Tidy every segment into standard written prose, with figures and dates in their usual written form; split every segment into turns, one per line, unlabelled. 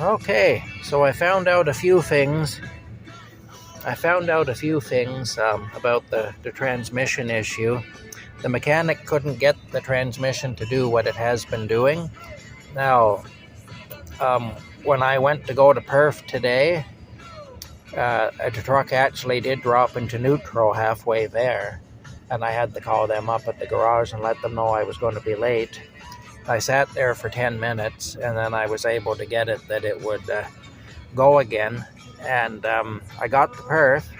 Okay, so I found out a few things. About the transmission issue. The mechanic couldn't get the transmission to do what it has been doing. Now, um, when I went to go to Perth today, the truck actually did drop into neutral halfway there, and I had to call them up at the garage and let them know I was going to be late. I sat there for 10 minutes, and then I was able to get it that it would go again. And I got to Perth,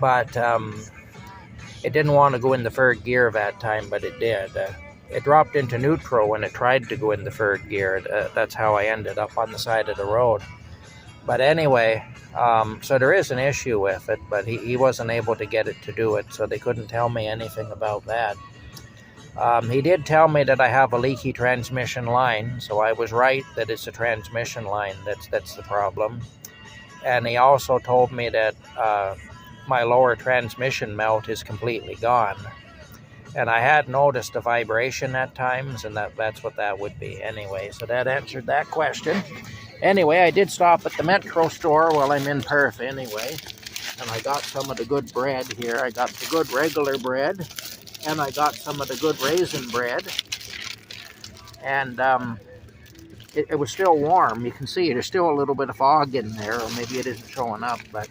but it didn't want to go in the third gear that time, but it did. It dropped into neutral when it tried to go in the third gear. That's how I ended up on the side of the road. But anyway, so there is an issue with it, but he wasn't able to get it to do it, so they couldn't tell me anything about that. He did tell me that I have a leaky transmission line, so I was right that it's a transmission line that's the problem. And he also told me that my lower transmission mount is completely gone. And I had noticed a vibration at times, and that's what that would be anyway. So that answered that question. Anyway, I did stop at the Metro store while I'm in Perth anyway. And I got some of the good bread here. I got the good regular bread. And I got some of the good raisin bread. And it was still warm. You can see there's still a little bit of fog in there, or maybe it isn't showing up, but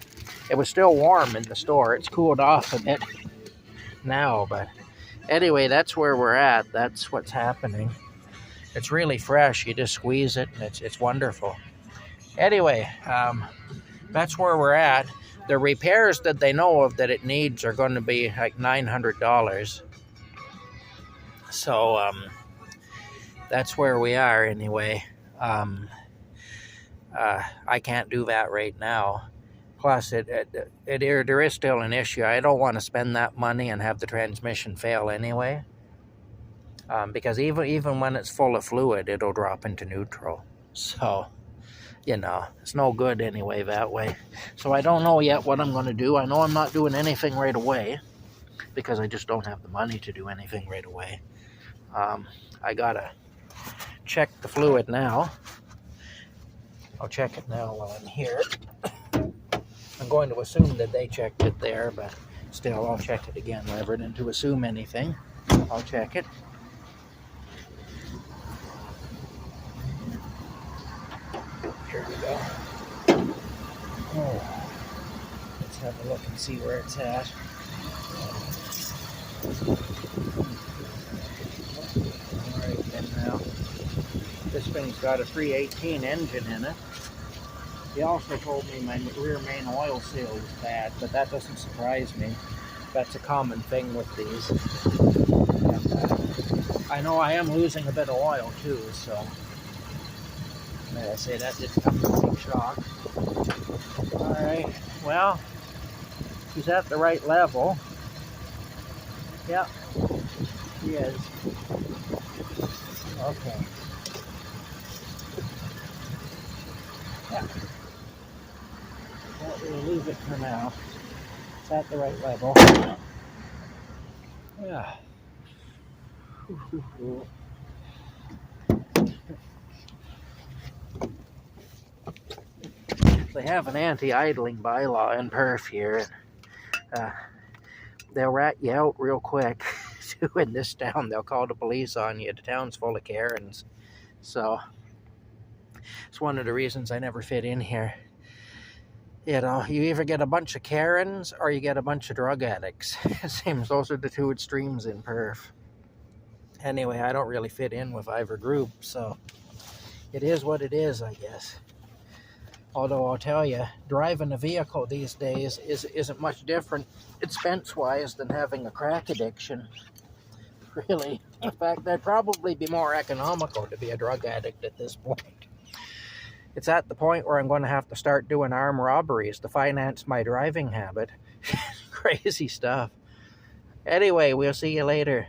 it was still warm in the store. It's cooled off a bit now, but anyway, that's where we're at. That's what's happening. It's really fresh. You just squeeze it, and it's wonderful. Anyway, that's where we're at. The repairs that they know of that it needs are going to be like $900. So that's where we are anyway. I can't do that right now. Plus, there is still an issue. I don't want to spend that money and have the transmission fail anyway. Because even when it's full of fluid, it'll drop into neutral. So, it's no good anyway that way. So I don't know yet what I'm going to do. I know I'm not doing anything right away because I just don't have the money to do anything right away. I gotta check the fluid now. I'll check it now while I'm here. I'm going to assume that they checked it there, but still, I'll check it again rather than to assume anything. I'll check it. Here we go. Oh, let's have a look and see where it's at. Alright then now. This thing's got a 318 engine in it. He also told me my rear main oil seal was bad, but that doesn't surprise me. That's a common thing with these. And, I know I am losing a bit of oil too, so may I say that did come as a big shock. Alright, well, he's at the right level. Yep, he is. Okay. Yeah. Well, we'll leave it for now. It's at the right level. Yeah. They have an anti-idling bylaw in Perth here. They'll rat you out real quick. In this town, they'll call the police on you. The town's full of Karens. So, it's one of the reasons I never fit in here. You either get a bunch of Karens or you get a bunch of drug addicts. It seems those are the two extremes in Perth. Anyway, I don't really fit in with either group, so it is what it is, I guess. Although I'll tell you, driving a vehicle these days isn't much different expense-wise than having a crack addiction. Really. In fact, that'd probably be more economical to be a drug addict at this point. It's at the point where I'm going to have to start doing armed robberies to finance my driving habit. Crazy stuff. Anyway, we'll see you later.